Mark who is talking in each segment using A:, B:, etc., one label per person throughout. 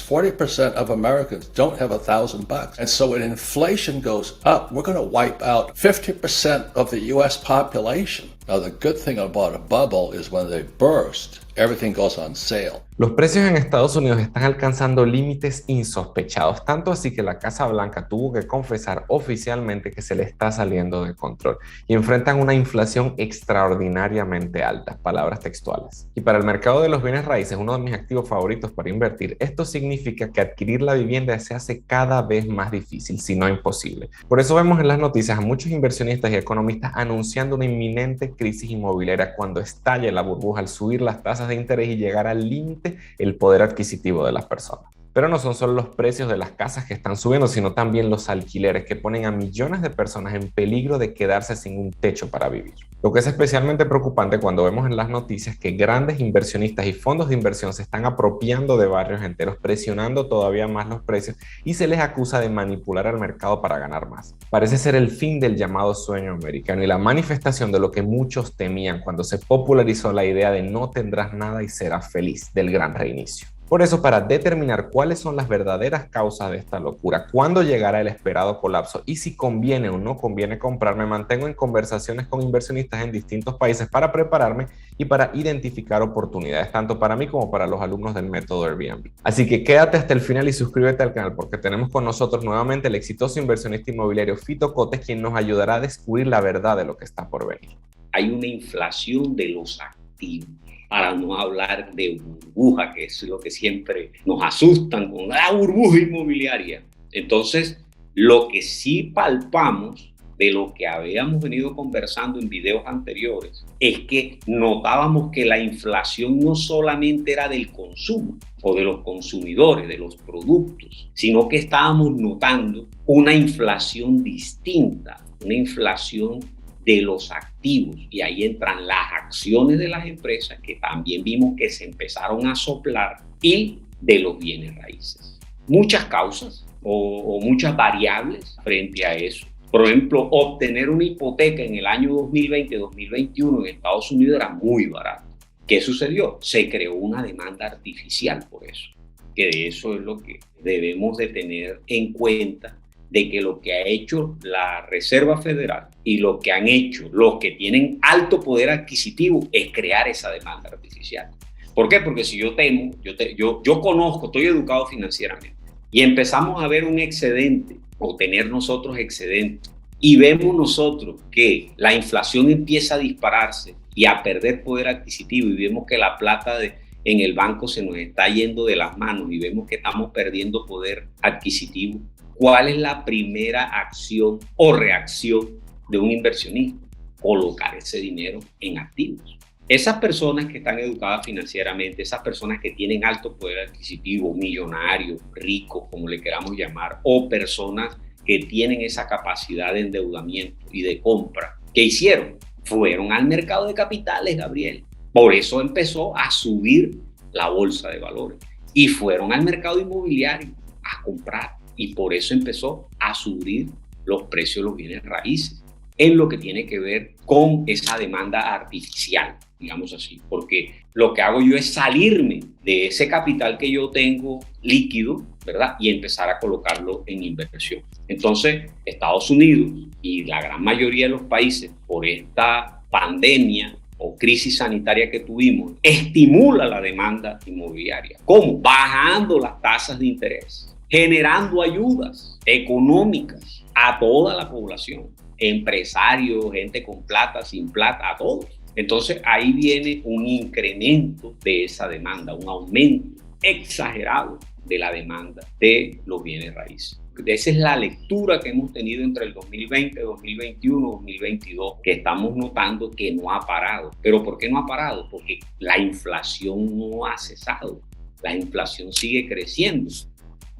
A: 40% of Americans don't have $1,000. And so when inflation goes up, we're going to wipe out 50% of the U.S. population. Now, the good thing about a bubble is when they burst, everything goes on sale.
B: Los precios en Estados Unidos están alcanzando límites insospechados, tanto así que la Casa Blanca tuvo que confesar oficialmente que se le está saliendo de control y enfrentan una inflación extraordinariamente alta, palabras textuales. Y para el mercado de los bienes raíces, uno de mis activos favoritos para invertir, esto significa que adquirir la vivienda se hace cada vez más difícil, si no imposible. Por eso vemos en las noticias a muchos inversionistas y economistas anunciando una inminente crisis inmobiliaria cuando estalle la burbuja al subir las tasas de interés y llegar al límite el poder adquisitivo de las personas. Pero no son solo los precios de las casas que están subiendo, sino también los alquileres que ponen a millones de personas en peligro de quedarse sin un techo para vivir. Lo que es especialmente preocupante cuando vemos en las noticias que grandes inversionistas y fondos de inversión se están apropiando de barrios enteros, presionando todavía más los precios y se les acusa de manipular el mercado para ganar más. Parece ser el fin del llamado sueño americano y la manifestación de lo que muchos temían cuando se popularizó la idea de no tendrás nada y serás feliz del gran reinicio. Por eso, para determinar cuáles son las verdaderas causas de esta locura, cuándo llegará el esperado colapso y si conviene o no conviene comprar, me mantengo en conversaciones con inversionistas en distintos países para prepararme y para identificar oportunidades, tanto para mí como para los alumnos del método Airbnb. Así que quédate hasta el final y suscríbete al canal porque tenemos con nosotros nuevamente el exitoso inversionista inmobiliario Fito Cotes, quien nos ayudará a descubrir la verdad de lo que está por venir.
C: Hay una inflación de los activos. Para no hablar de burbuja, que es lo que siempre nos asustan con la burbuja inmobiliaria. Entonces, lo que sí palpamos de lo que habíamos venido conversando en videos anteriores es que notábamos que la inflación no solamente era del consumo o de los consumidores, de los productos, sino que estábamos notando una inflación distinta, una inflación de los activos, y ahí entran las acciones de las empresas que también vimos que se empezaron a soplar, y de los bienes raíces. Muchas causas o muchas variables frente a eso. Por ejemplo, obtener una hipoteca en el año 2020-2021 en Estados Unidos era muy barato. ¿Qué sucedió? Se creó una demanda artificial por eso, que de eso es lo que debemos de tener en cuenta, de que lo que ha hecho la Reserva Federal y lo que han hecho los que tienen alto poder adquisitivo es crear esa demanda artificial. ¿Por qué? Porque si yo temo, yo conozco, estoy educado financieramente y empezamos a ver un excedente o tener nosotros excedente y vemos nosotros que la inflación empieza a dispararse y a perder poder adquisitivo y vemos que la plata en el banco se nos está yendo de las manos y vemos que estamos perdiendo poder adquisitivo, ¿cuál es la primera acción o reacción de un inversionista? Colocar ese dinero en activos. Esas personas que están educadas financieramente, esas personas que tienen alto poder adquisitivo, millonarios, ricos, como le queramos llamar, o personas que tienen esa capacidad de endeudamiento y de compra, ¿qué hicieron? Fueron al mercado de capitales, Gabriel. Por eso empezó a subir la bolsa de valores. Y fueron al mercado inmobiliario a comprar. Y por eso empezó a subir los precios de los bienes raíces, en lo que tiene que ver con esa demanda artificial, digamos así. Porque lo que hago yo es salirme de ese capital que yo tengo líquido, ¿verdad? Y empezar a colocarlo en inversión. Entonces, Estados Unidos y la gran mayoría de los países, por esta pandemia o crisis sanitaria que tuvimos, estimula la demanda inmobiliaria. ¿Cómo? Bajando las tasas de interés, generando ayudas económicas a toda la población, empresarios, gente con plata, sin plata, a todos. Entonces ahí viene un incremento de esa demanda, un aumento exagerado de la demanda de los bienes raíces. Esa es la lectura que hemos tenido entre el 2020, 2021, 2022, que estamos notando que no ha parado. ¿Pero por qué no ha parado? Porque la inflación no ha cesado, la inflación sigue creciendo.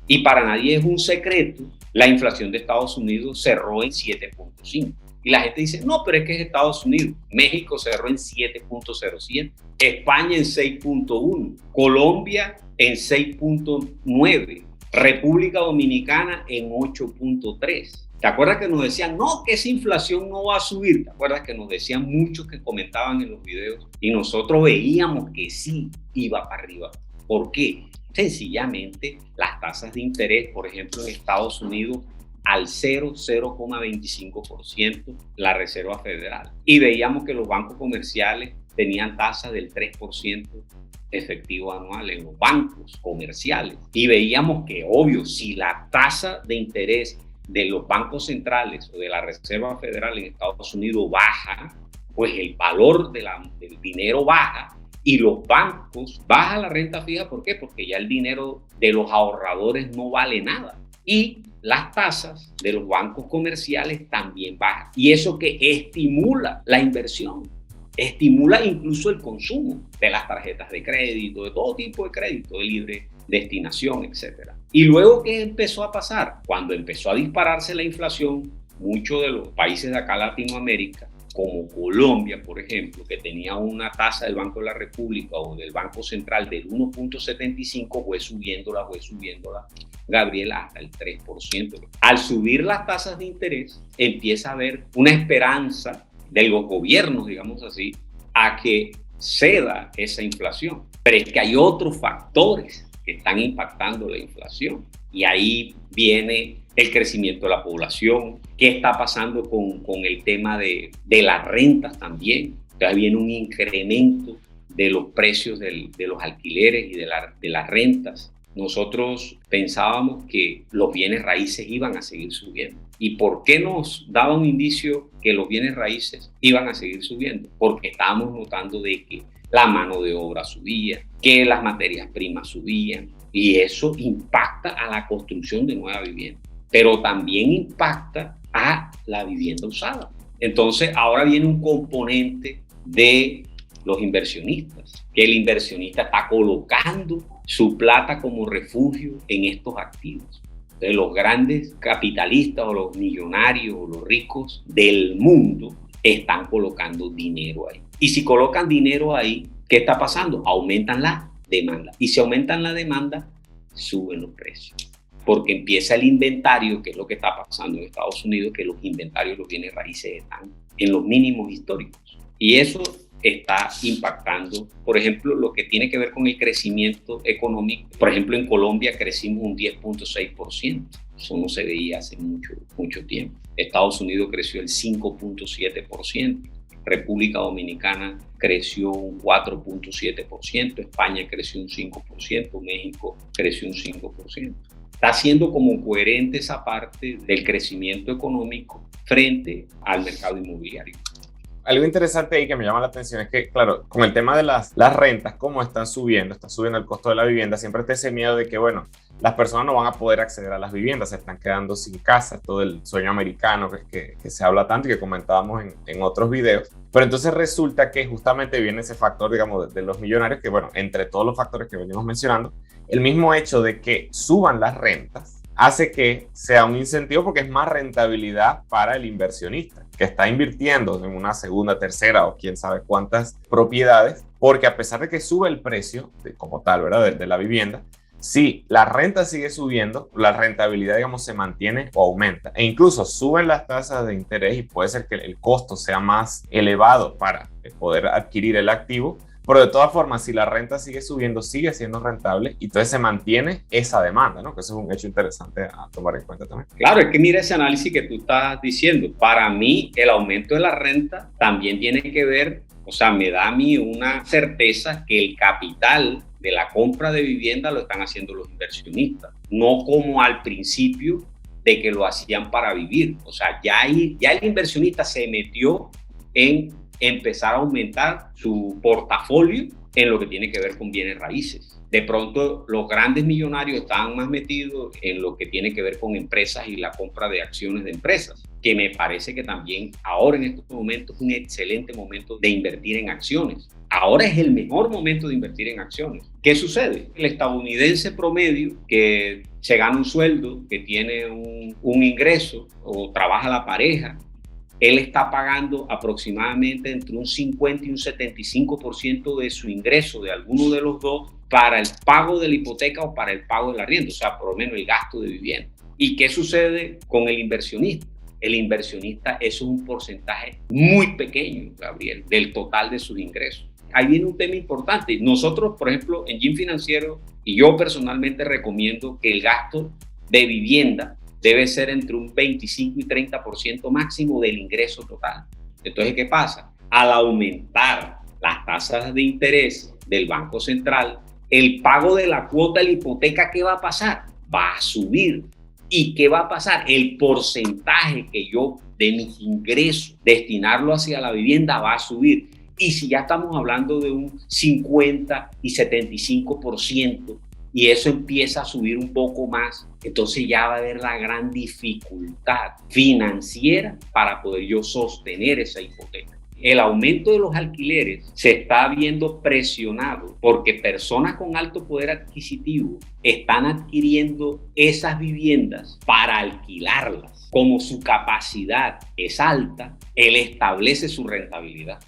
C: Y para nadie es un secreto, la inflación de Estados Unidos cerró en 7.5. Y la gente dice, no, pero es que es Estados Unidos. México cerró en 7.07, España en 6.1, Colombia en 6.9, República Dominicana en 8.3. ¿Te acuerdas que nos decían, no, que esa inflación no va a subir? ¿Te acuerdas que nos decían muchos que comentaban en los videos? Y nosotros veíamos que sí iba para arriba. ¿Por qué? sencillamente las tasas de interés, por ejemplo, en Estados Unidos, al 0,25% la Reserva Federal. Y veíamos que los bancos comerciales tenían tasas del 3% efectivo anual en los bancos comerciales. Y veíamos que, obvio, si la tasa de interés de los bancos centrales o de la Reserva Federal en Estados Unidos baja, pues el valor del dinero baja y los bancos baja la renta fija. ¿Por qué? Porque ya el dinero de los ahorradores no vale nada. Y las tasas de los bancos comerciales también bajan. Y eso que estimula la inversión, estimula incluso el consumo de las tarjetas de crédito, de todo tipo de crédito, de libre destinación, etc. Y luego, ¿qué empezó a pasar? Cuando empezó a dispararse la inflación, muchos de los países de acá Latinoamérica, como Colombia, por ejemplo, que tenía una tasa del Banco de la República o del Banco Central del 1,75, fue subiéndola, Gabriela, hasta el 3%. Al subir las tasas de interés, empieza a haber una esperanza de los gobiernos, digamos así, a que ceda esa inflación. Pero es que hay otros factores que están impactando la inflación. Y ahí viene el crecimiento de la población. ¿Qué está pasando con el tema de las rentas también? Entonces viene un incremento de los precios de los alquileres y de las rentas. Nosotros pensábamos que los bienes raíces iban a seguir subiendo. ¿Y por qué nos daba un indicio que los bienes raíces iban a seguir subiendo? Porque estábamos notando de que la mano de obra subía, que las materias primas subían, y eso impacta a la construcción de nueva vivienda, pero también impacta a la vivienda usada. Entonces ahora viene un componente de los inversionistas, que el inversionista está colocando su plata como refugio en estos activos. Entonces, los grandes capitalistas o los millonarios o los ricos del mundo están colocando dinero ahí. Y si colocan dinero ahí, ¿qué está pasando? Aumentan la demanda. Y si aumentan la demanda, suben los precios. Porque empieza el inventario, que es lo que está pasando en Estados Unidos, que los inventarios de los bienes raíces están en los mínimos históricos. Y eso está impactando, por ejemplo, lo que tiene que ver con el crecimiento económico. Por ejemplo, en Colombia crecimos un 10,6%. Eso no se veía hace mucho tiempo. Estados Unidos creció el 5,7%. República Dominicana creció un 4,7%. España creció un 5%. México creció un 5%. Está siendo como coherente esa parte del crecimiento económico frente al mercado inmobiliario.
B: Algo interesante ahí que me llama la atención es que, claro, con el tema de las rentas, cómo está subiendo el costo de la vivienda, siempre está ese miedo de que, bueno, las personas no van a poder acceder a las viviendas, se están quedando sin casa, todo el sueño americano que se habla tanto y que comentábamos en otros videos. Pero entonces resulta que justamente viene ese factor, digamos, de los millonarios, que, bueno, entre todos los factores que venimos mencionando, el mismo hecho de que suban las rentas hace que sea un incentivo porque es más rentabilidad para el inversionista que está invirtiendo en una segunda, tercera o quién sabe cuántas propiedades, porque a pesar de que sube el precio como tal, ¿verdad? de la vivienda, si la renta sigue subiendo, la rentabilidad, digamos, se mantiene o aumenta. E incluso suben las tasas de interés y puede ser que el costo sea más elevado para poder adquirir el activo. Pero de todas formas, si la renta sigue subiendo, sigue siendo rentable y entonces se mantiene esa demanda, ¿no? Que eso es un hecho interesante a tomar en cuenta también.
C: Claro, es que mira ese análisis que tú estás diciendo. Para mí, el aumento de la renta también tiene que ver, o sea, me da a mí una certeza que el capital de la compra de vivienda lo están haciendo los inversionistas, no como al principio de que lo hacían para vivir. O sea, ya el inversionista se metió en empezar a aumentar su portafolio en lo que tiene que ver con bienes raíces. De pronto, los grandes millonarios estaban más metidos en lo que tiene que ver con empresas y la compra de acciones de empresas, que me parece que también ahora en estos momentos es un excelente momento de invertir en acciones. Ahora es el mejor momento de invertir en acciones. ¿Qué sucede? El estadounidense promedio que se gana un sueldo, que tiene un ingreso o trabaja la pareja, él está pagando aproximadamente entre un 50 y un 75% de su ingreso de alguno de los dos para el pago de la hipoteca o para el pago del arriendo, o sea, por lo menos el gasto de vivienda. ¿Y qué sucede con el inversionista? El inversionista es un porcentaje muy pequeño, Gabriel, del total de sus ingresos. ahí viene un tema importante. Nosotros, por ejemplo, en GIN Financiero, y yo personalmente recomiendo que el gasto de vivienda debe ser entre un 25 y 30% máximo del ingreso total. Entonces, ¿qué pasa? Al aumentar las tasas de interés del Banco Central, el pago de la cuota de la hipoteca, ¿qué va a pasar? Va a subir. ¿Y qué va a pasar? El porcentaje que yo de mis ingresos destinarlo hacia la vivienda va a subir. Y si ya estamos hablando de un 50 y 75%, y eso empieza a subir un poco más, entonces ya va a haber la gran dificultad financiera para poder yo sostener esa hipoteca. El aumento de los alquileres se está viendo presionado porque personas con alto poder adquisitivo están adquiriendo esas viviendas para alquilarlas. Como su capacidad es alta, él establece su rentabilidad.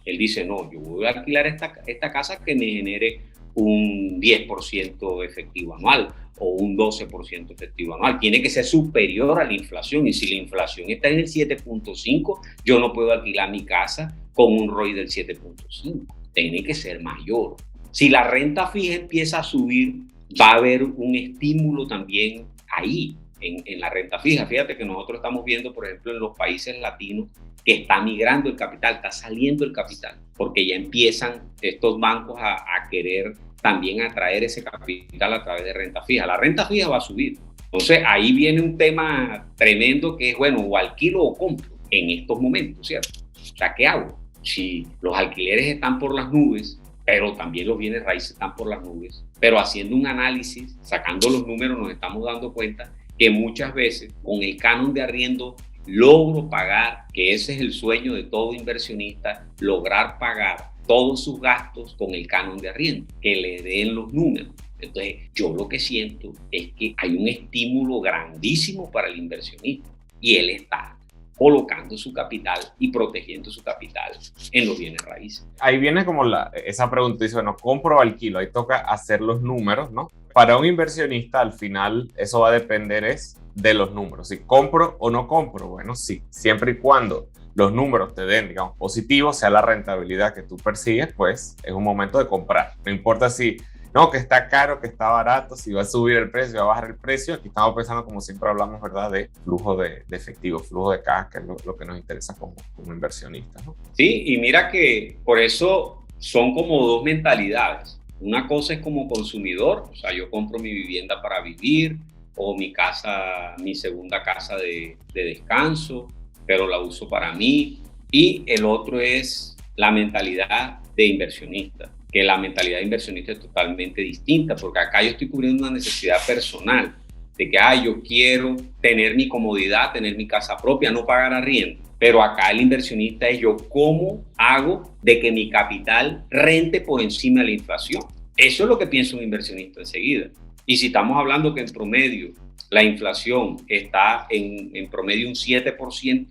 C: Él dice, no, yo voy a alquilar esta casa que me genere un 10% efectivo anual o un 12% efectivo anual. Tiene que ser superior a la inflación, y si la inflación está en el 7.5, yo no puedo alquilar mi casa con un ROI del 7.5. Tiene que ser mayor. Si la renta fija empieza a subir, va a haber un estímulo también ahí en la renta fija. Fíjate que nosotros estamos viendo, por ejemplo, en los países latinos, que está migrando el capital, está saliendo el capital, porque ya empiezan estos bancos a querer también atraer ese capital a través de renta fija. La renta fija va a subir. Entonces, ahí viene un tema tremendo que es, bueno, o alquilo o compro en estos momentos, ¿cierto? O sea, ¿qué hago? Si los alquileres están por las nubes, pero también los bienes raíces están por las nubes, pero haciendo un análisis, sacando los números, nos estamos dando cuenta que muchas veces con el canon de arriendo logro pagar, que ese es el sueño de todo inversionista, lograr pagar todos sus gastos con el canon de arriendo, que le den los números. Entonces, yo lo que siento es que hay un estímulo grandísimo para el inversionista y él está colocando su capital y protegiendo su capital en los bienes raíces.
B: Ahí viene como esa pregunta, dice, bueno, compro o alquilo, ahí toca hacer los números, ¿no? Para un inversionista, al final, eso va a depender de los números. Si compro o no compro, bueno, sí, siempre y cuando los números te den, digamos, positivos, sea la rentabilidad que tú persigues, pues es un momento de comprar. No importa si, no, que está caro, que está barato, si va a subir el precio, va a bajar el precio. Aquí estamos pensando, como siempre hablamos, ¿verdad?, de flujo de efectivo, flujo de caja, que es lo que nos interesa como inversionistas, ¿no?
C: Sí, y mira que por eso son como dos mentalidades. Una cosa es como consumidor, o sea, yo compro mi vivienda para vivir, o mi casa, mi segunda casa de descanso, pero la uso para mí. Y el otro es la mentalidad de inversionista, que la mentalidad de inversionista es totalmente distinta, porque acá yo estoy cubriendo una necesidad personal, de que yo quiero tener mi comodidad, tener mi casa propia, no pagar arriendo. Pero acá el inversionista es yo, ¿cómo hago de que mi capital rente por encima de la inflación? Eso es lo que piensa un inversionista enseguida. Y si estamos hablando que en promedio la inflación está en promedio un 7%,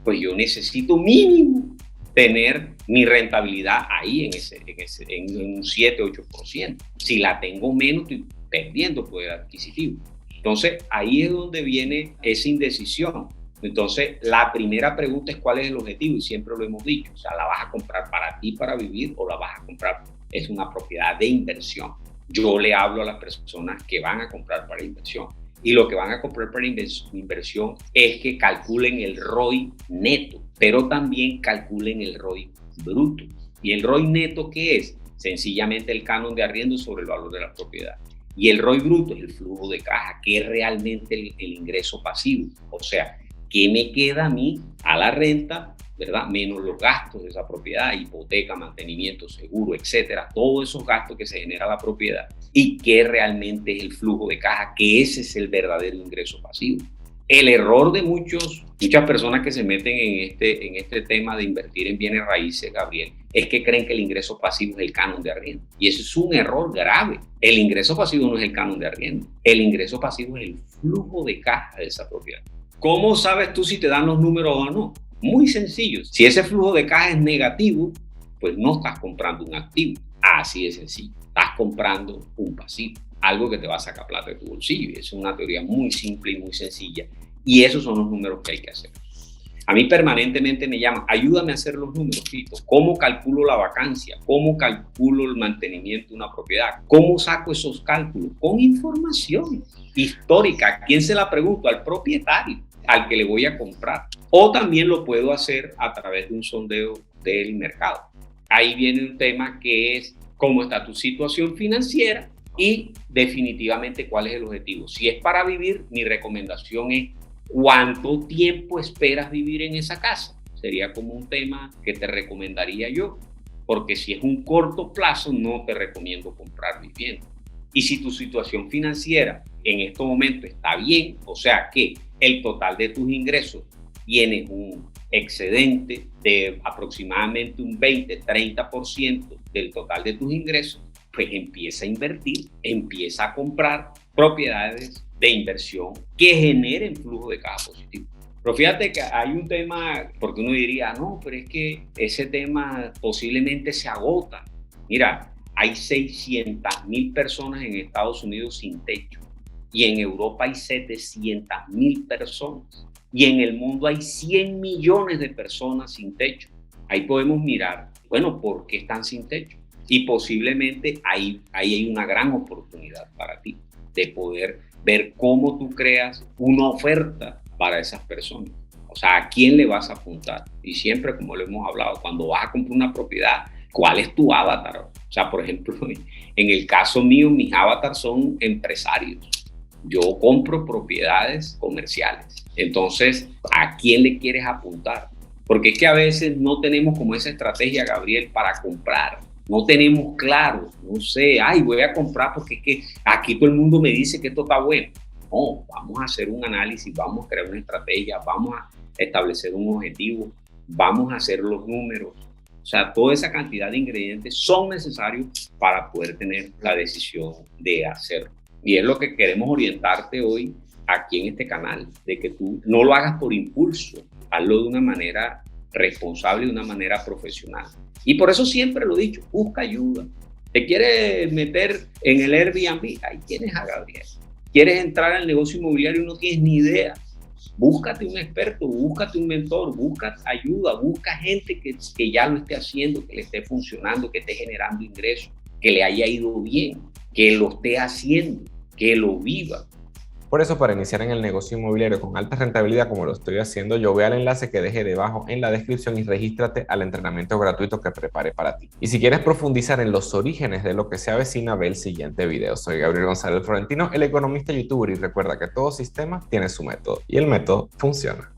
C: pues yo necesito mínimo tener mi rentabilidad ahí en un 7-8%. Si la tengo menos, estoy perdiendo poder adquisitivo. Entonces, ahí es donde viene esa indecisión. Entonces, la primera pregunta es cuál es el objetivo, y siempre lo hemos dicho. O sea, ¿la vas a comprar para ti, para vivir, o la vas a comprar? Es una propiedad de inversión. Yo le hablo a las personas que van a comprar para inversión. Y lo que van a comprar para inversión es que calculen el ROI neto, pero también calculen el ROI bruto. ¿Y el ROI neto qué es? Sencillamente el canon de arriendo sobre el valor de la propiedad. Y el ROI bruto es el flujo de caja, que es realmente el ingreso pasivo. O sea, ¿qué me queda a mí a la renta, verdad? Menos los gastos de esa propiedad, hipoteca, mantenimiento, seguro, etcétera, todos esos gastos que se genera la propiedad, y qué realmente es el flujo de caja, que ese es el verdadero ingreso pasivo. El error de muchas personas que se meten en este tema de invertir en bienes raíces, Gabriel, es que creen que el ingreso pasivo es el canon de arriendo. Y eso es un error grave. El ingreso pasivo no es el canon de arriendo. El ingreso pasivo es el flujo de caja de esa propiedad. ¿Cómo sabes tú si te dan los números o no? Muy sencillo. Si ese flujo de caja es negativo, pues no estás comprando un activo. Así de sencillo. Estás comprando un pasivo, algo que te va a sacar plata de tu bolsillo. Es una teoría muy simple y muy sencilla. Y esos son los números que hay que hacer. A mí permanentemente me llaman, ayúdame a hacer los números, Fito. ¿Cómo calculo la vacancia? ¿Cómo calculo el mantenimiento de una propiedad? ¿Cómo saco esos cálculos? Con información histórica. ¿A quién se la pregunto? Al propietario, al que le voy a comprar. O también lo puedo hacer a través de un sondeo del mercado. Ahí viene un tema que es cómo está tu situación financiera y definitivamente cuál es el objetivo. Si es para vivir, mi recomendación es ¿cuánto tiempo esperas vivir en esa casa? Sería como un tema que te recomendaría yo, porque si es un corto plazo, no te recomiendo comprar vivienda. Y si tu situación financiera en estos momentos está bien, o sea que el total de tus ingresos tienes un excedente de aproximadamente un 20-30% del total de tus ingresos, pues empieza a invertir, empieza a comprar propiedades de inversión que generen flujo de caja positivo. Pero fíjate que hay un tema, porque uno diría, no, pero es que ese tema posiblemente se agota. Mira, hay 600.000 personas en Estados Unidos sin techo y en Europa hay 700.000 personas y en el mundo hay 100 millones de personas sin techo. Ahí podemos mirar, bueno, ¿por qué están sin techo? Y posiblemente ahí hay una gran oportunidad para ti de poder ver cómo tú creas una oferta para esas personas. O sea, ¿a quién le vas a apuntar? Y siempre, como lo hemos hablado, cuando vas a comprar una propiedad, ¿cuál es tu avatar? O sea, por ejemplo, en el caso mío, mis avatars son empresarios. Yo compro propiedades comerciales. Entonces, ¿a quién le quieres apuntar? Porque es que a veces no tenemos como esa estrategia, Gabriel, para comprar. No tenemos claro, no sé, ay, voy a comprar porque es que aquí todo el mundo me dice que esto está bueno. No, vamos a hacer un análisis, vamos a crear una estrategia, vamos a establecer un objetivo, vamos a hacer los números. O sea, toda esa cantidad de ingredientes son necesarios para poder tener la decisión de hacerlo. Y es lo que queremos orientarte hoy aquí en este canal, de que tú no lo hagas por impulso, hazlo de una manera responsable, de una manera profesional. Y por eso siempre lo he dicho, busca ayuda. ¿Te quieres meter en el Airbnb? Ahí tienes a Gabriel. ¿Quieres entrar al negocio inmobiliario y no tienes ni idea? Búscate un experto, búscate un mentor, busca ayuda, busca gente que ya lo esté haciendo, que le esté funcionando, que esté generando ingresos, que le haya ido bien, que lo esté haciendo, que lo viva.
B: Por eso, para iniciar en el negocio inmobiliario con alta rentabilidad como lo estoy haciendo, yo ve al enlace que dejé debajo en la descripción y regístrate al entrenamiento gratuito que preparé para ti. Y si quieres profundizar en los orígenes de lo que se avecina, ve el siguiente video. Soy Gabriel González Florentino, el economista youtuber, y recuerda que todo sistema tiene su método y el método funciona.